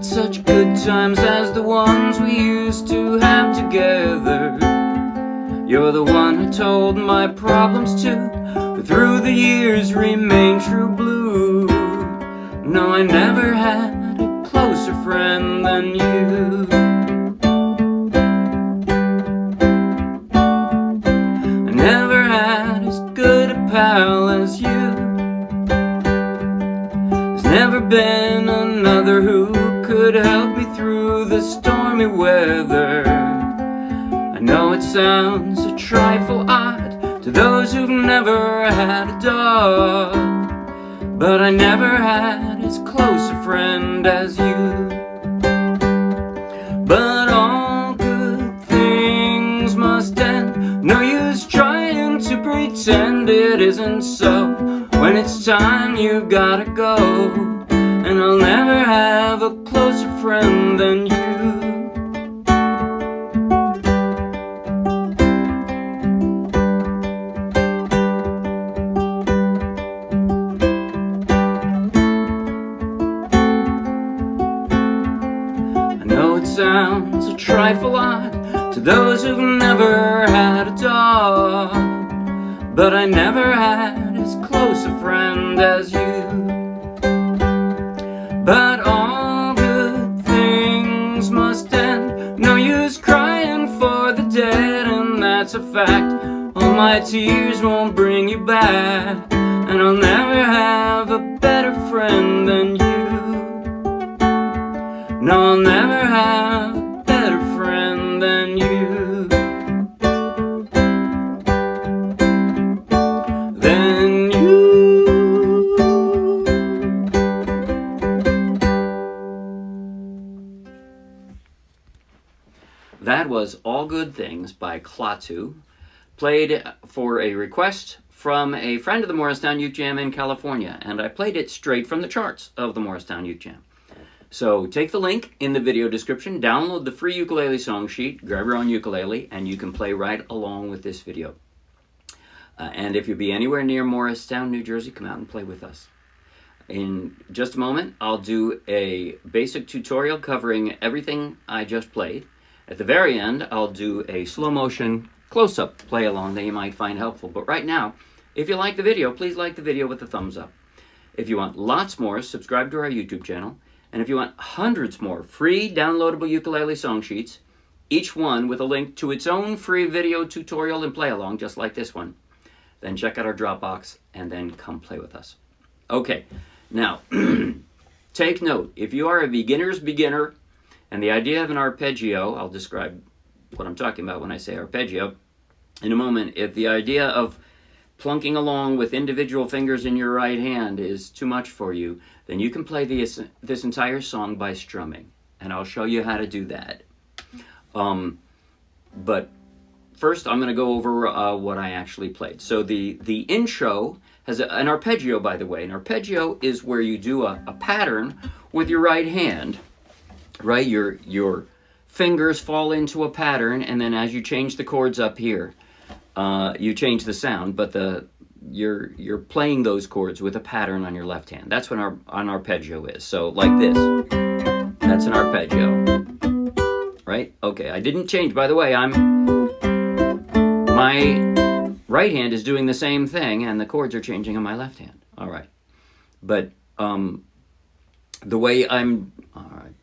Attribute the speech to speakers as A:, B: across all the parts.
A: such good times as the ones we used to have together. You're the one who told my problems to, who through the years remained true blue. No, I never had a closer friend than you. I never had as good a pal as you. There's never been another who could help me through the stormy weather. I know it sounds a trifle odd to those who've never had a dog, but I never had as close a friend as you. But all good things must end. No use trying to pretend it isn't so. When it's time, you gotta go, and I'll never have a closer friend than you. Sounds a trifle odd to those who've never had a dog, but I never had as close a friend as you. But all good things must end. No use crying for the dead, and that's a fact. All my tears won't bring you back, and I'll never have a better friend than you. No, I'll never have a better friend than you. Than you. That was All Good Things by Klaatu, played for a request from a friend of the Morristown UkeJam in California, and I played it straight from the charts of the Morristown UkeJam. So take the link in the video description, download the free ukulele song sheet, grab your own ukulele, and you can play right along with this video. And if you'll be anywhere near Morristown, New Jersey, come out and play with us. In just a moment, I'll do a basic tutorial covering everything I just played. At the very end, I'll do a slow motion close-up play along that you might find helpful. But right now, if you like the video, please like the video with a thumbs up. If you want lots more, subscribe to our YouTube channel. And if you want hundreds more free downloadable ukulele song sheets, each one with a link to its own free video tutorial and play along, just like this one, then check out our Dropbox and then come play with us. Okay, now, take note. If you are a beginner's beginner and the idea of an arpeggio, I'll describe what I'm talking about when I say arpeggio in a moment. If the idea of plunking along with individual fingers in your right hand is too much for you, then you can play this entire song by strumming, and I'll show you how to do that. But first, I'm going to go over what I actually played. So the intro has an arpeggio, by the way. An arpeggio is where you do a pattern with your right hand, right? Your fingers fall into a pattern, and then as you change the chords up here, you change the sound, but you're playing those chords with a pattern on your left hand. That's what an arpeggio is. So like this, that's an arpeggio, right? Okay, I didn't change, by the way. My right hand is doing the same thing, and the chords are changing on my left hand. All right, but the way all right.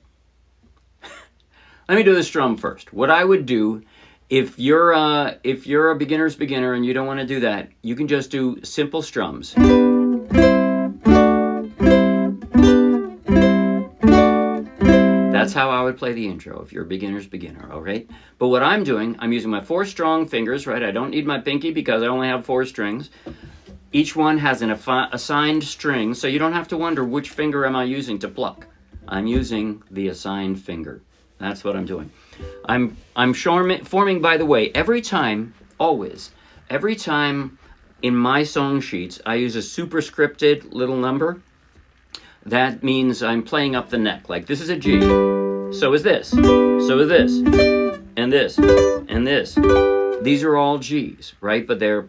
A: Let me do the strum first. What I would do, if you're a beginner's beginner and you don't want to do that, you can just do simple strums. That's how I would play the intro if you're a beginner's beginner, all right? But what I'm doing, I'm using my 4 strong fingers, right? I don't need my pinky because I only have 4 strings. Each one has an assigned string, so you don't have to wonder which finger am I using to pluck. I'm using the assigned finger. That's what I'm doing. I'm forming, by the way, every time, always, every time in my song sheets, I use a superscripted little number. That means I'm playing up the neck. Like this is a G. So is this. So is this. And this. And this. These are all Gs, right? But they're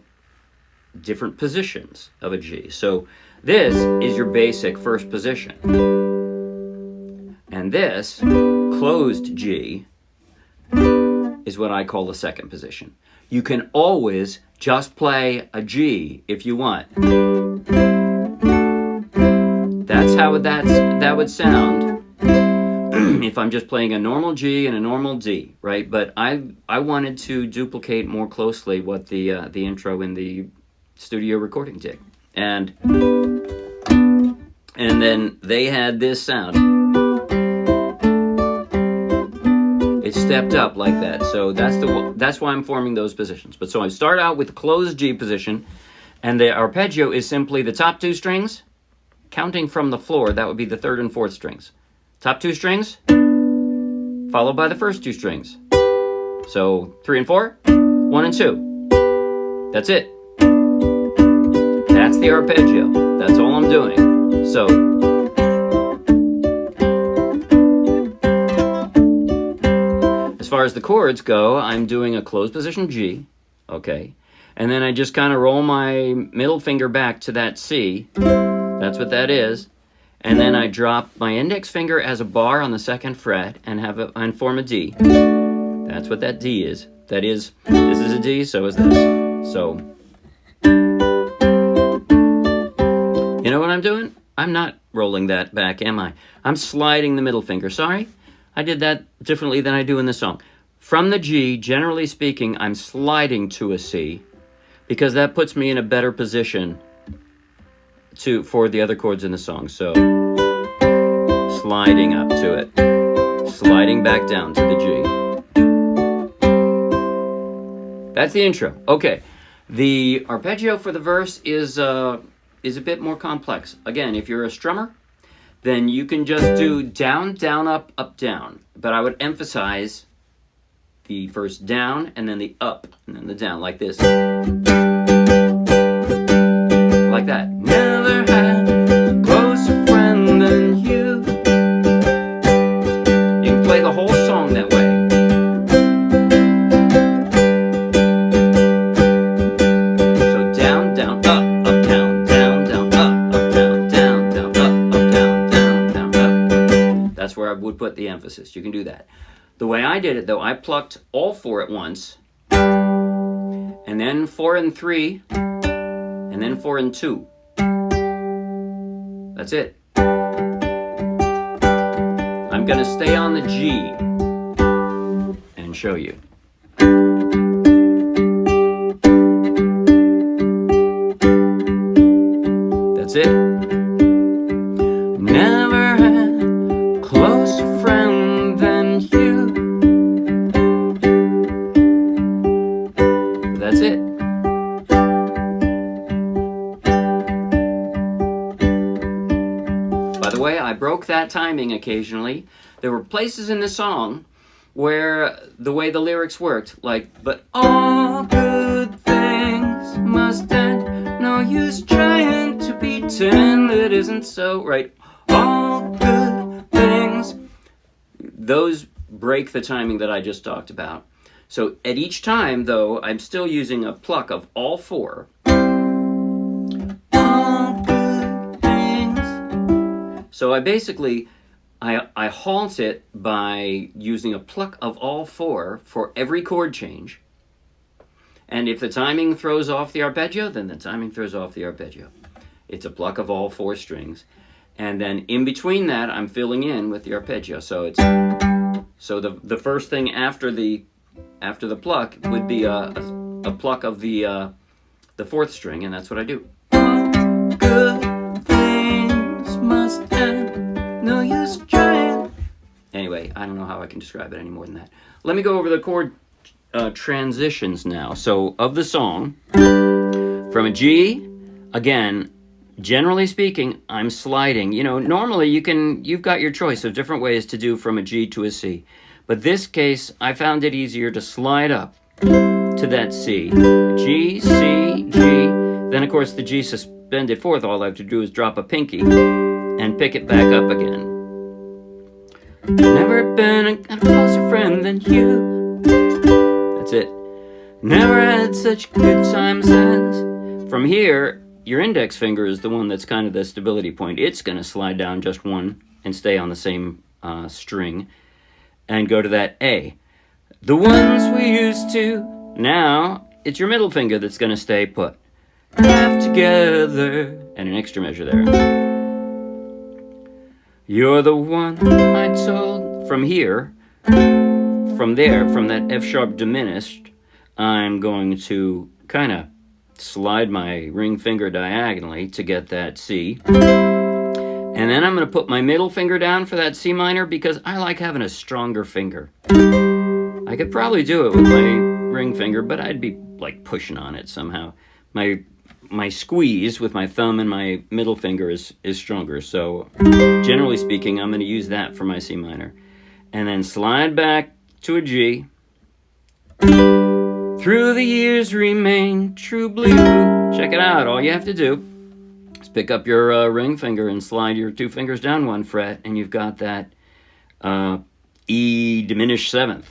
A: different positions of a G. So this is your basic first position. And And this closed G is what I call the second position. You can always just play a G if you want. That's how that would sound if I'm just playing a normal G and a normal D, right? But I wanted to duplicate more closely what the intro in the studio recording did. And then they had this sound. It stepped up like that. So that's why I'm forming those positions. But so I start out with the closed G position, and the arpeggio is simply the top two strings, counting from the floor. That would be the third and fourth strings. Top two strings, followed by the first two strings. So 3 and 4, 1 and 2. That's it. That's the arpeggio. That's all I'm doing. So as far as the chords go, I'm doing a closed position G, okay? And then I just kind of roll my middle finger back to that C. That's what that is. And then I drop my index finger as a bar on the second fret and form a D. That's what that D is. That is, this is a D, so is this. So, you know what I'm doing? I'm not rolling that back, am I? I'm sliding the middle finger. Sorry, I did that differently than I do in the song. From the G, generally speaking, I'm sliding to a C because that puts me in a better position for the other chords in the song. So sliding up to it, sliding back down to the G. That's the intro. Okay, the arpeggio for the verse is a bit more complex. Again, if you're a strummer, then you can just do down, down, up, up, down. But I would emphasize the first down and then the up and then the down, like this. Like that. Never had a closer friend than you. You can play the whole song that way. So down, down, up, up, down, down, down, up, up, down, down, down, up, up, down, down, down, up. That's where I would put the emphasis. You can do that. The way I did it, though, I plucked all 4 at once, and then 4 and 3, and then 4 and 2. That's it. I'm going to stay on the G and show you. That's it. Never had a closer friend than you. That's it. By the way, I broke that timing occasionally. There were places in the song where the way the lyrics worked, like, but all good things must end, no use trying to pretend that isn't so, right? All good things. Those break the timing that I just talked about. So at each time, though, I'm still using a pluck of all 4. All good things. So I basically, I halt it by using a pluck of all 4 for every chord change. And if the timing throws off the arpeggio, then the timing throws off the arpeggio. It's a pluck of all 4 strings. And then in between that, I'm filling in with the arpeggio. So it's the first thing after the pluck would be a pluck of the 4th string, and that's what I do. Good things must end, no use trying. Anyway, I don't know how I can describe it any more than that. Let me go over the chord transitions now. So of the song, from a G, again, generally speaking, I'm sliding. You know, normally you've got your choice of different ways to do from a G to a C. But this case, I found it easier to slide up to that C. G, C, G. Then, of course, the G suspended 4th, all I have to do is drop a pinky and pick it back up again. Never been a closer friend than you. That's it. Never had such good times as. From here, your index finger is the one that's kind of the stability point. It's going to slide down just 1 and stay on the same string and go to that A. The ones we used to. Now, it's your middle finger that's going to stay put. Have together, and an extra measure there. You're the one I told. From here, from there, from that F sharp diminished, I'm going to kind of slide my ring finger diagonally to get that C. And then I'm going to put my middle finger down for that C minor because I like having a stronger finger. I could probably do it with my ring finger, but I'd be like pushing on it somehow. My squeeze with my thumb and my middle finger is stronger. So generally speaking, I'm going to use that for my C minor. And then slide back to a G. Through the years remain true blue. Check it out. All you have to do is pick up your ring finger and slide your 2 fingers down 1 fret, and you've got that E diminished 7th.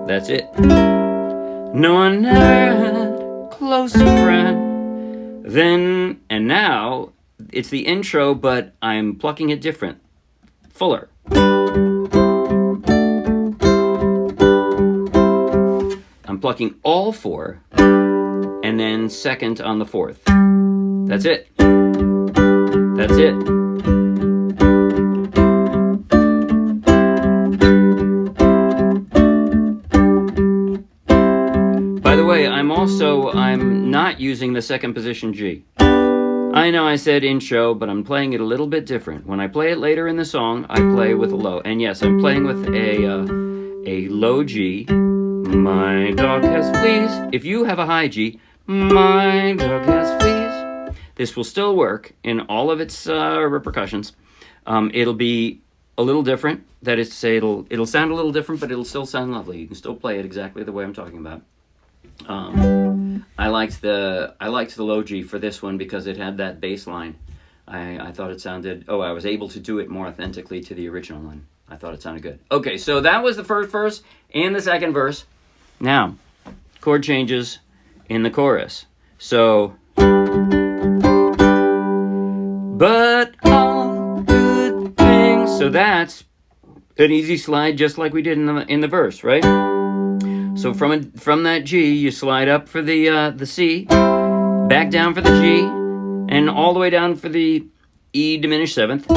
A: That's it. No one never had a closer friend. Then, and now, it's the intro, but I'm plucking it different. Fuller. I'm plucking all 4, and then 2nd on the 4th. That's it. That's it. By the way, I'm not using the 2nd position G. I know I said intro, but I'm playing it a little bit different. When I play it later in the song, I play with a low. And yes, I'm playing with a low G. My dog has fleas. If you have a high G, my dog has fleas. This will still work in all of its repercussions. It'll be a little different. That is to say, it'll sound a little different, but it'll still sound lovely. You can still play it exactly the way I'm talking about. I liked the low G for this one because it had that bass line. I thought it sounded. I was able to do it more authentically to the original one. I thought it sounded good. Okay, so that was the first verse and the second verse. Now, chord changes in the chorus. So, but all good things. So that's an easy slide, just like we did in the verse, right? So from that G, you slide up for the C, back down for the G, and all the way down for the E diminished 7th,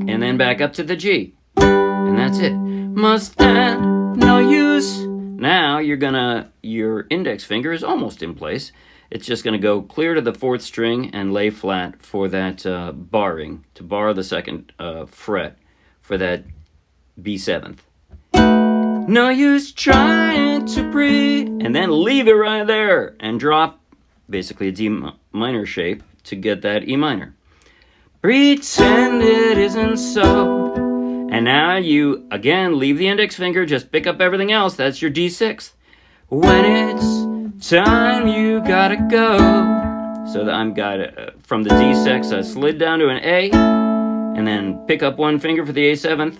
A: and then back up to the G, and that's it. Must stand, no use. Now your index finger is almost in place. It's just gonna go clear to the 4th string and lay flat for that barring, to bar the 2nd fret for that B7th. No use trying to breathe, and then leave it right there and drop basically a D minor shape to get that E minor. Pretend it isn't so. And now you, again, leave the index finger, just pick up everything else. That's your D6th. When it's time, you gotta go. So that from the D6, I slid down to an A, and then pick up 1 finger for the A7th.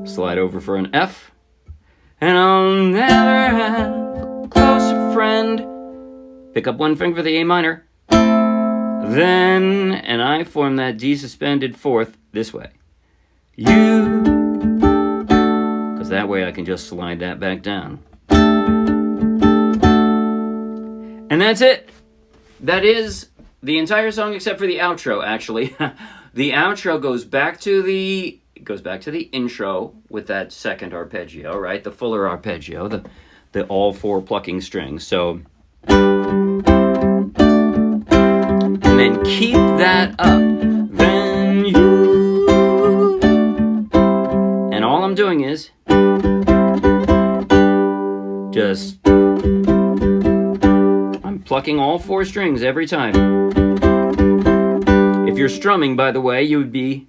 A: Slide over for an F, and I'll never have a closer friend. Pick up 1 finger for the A minor. Then, and I form that D suspended 4th this way. You, because that way I can just slide that back down. And that's it. That is the entire song except for the outro, actually. The outro goes back to the intro with that 2nd arpeggio, right? The fuller arpeggio, the all 4 plucking strings. So, and then keep that up. Then you, and all I'm doing is just, I'm plucking all 4 strings every time. If you're strumming, by the way, you would be,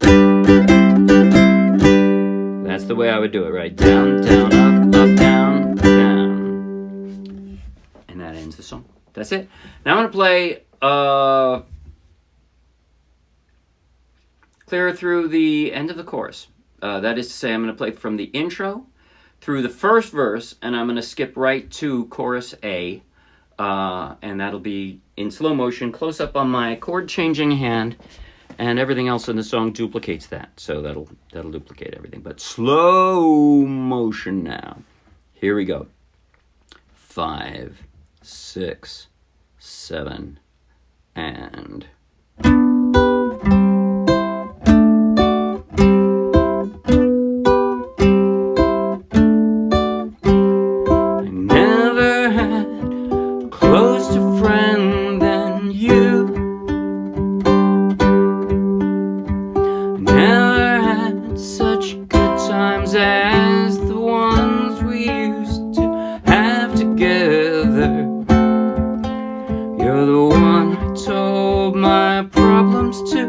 A: that's the way I would do it, right? Down, down, up, up, down, down. And that ends the song. That's it. Now I'm going to play clear through the end of the chorus. That is to say, I'm going to play from the intro through the first verse, and I'm going to skip right to chorus A, and that'll be in slow motion, close up on my chord changing hand, and everything else in the song duplicates that. So that'll duplicate everything. But slow motion now. Here we go. 5, 6, 7, and... as the ones we used to have together. You're the one I told my problems to,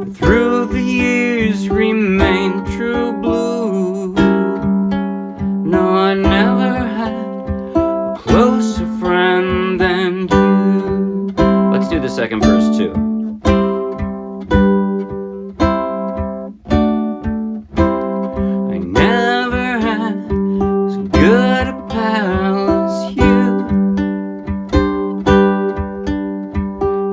A: but through the years remain true blue. No, I never had a closer friend than you. Let's do the second verse too. Good a pal as you.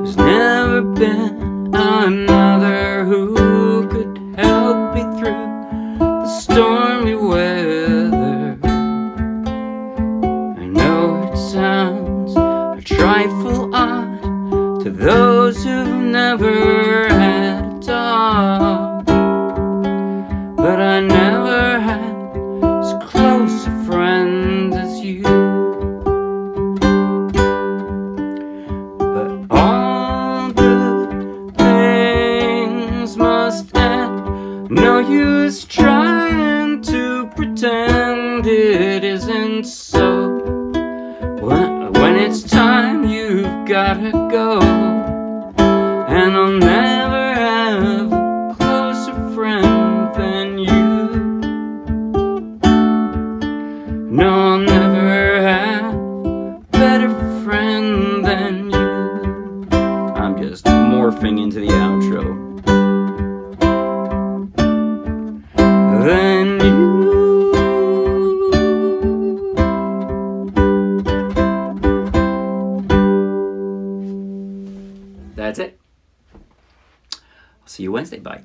A: There's never been another who could help me through the stormy weather. I know it sounds a trifle odd to those who've never had a dog, but I never had as close a friend as you. But all good things must end. No use trying to pretend it isn't so. When it's time, you've gotta go, and I'll never have a closer friend than you. No, I'll never have a better friend than you. I'm just morphing into the outro. Than you. That's it. I'll see you Wednesday. Bye.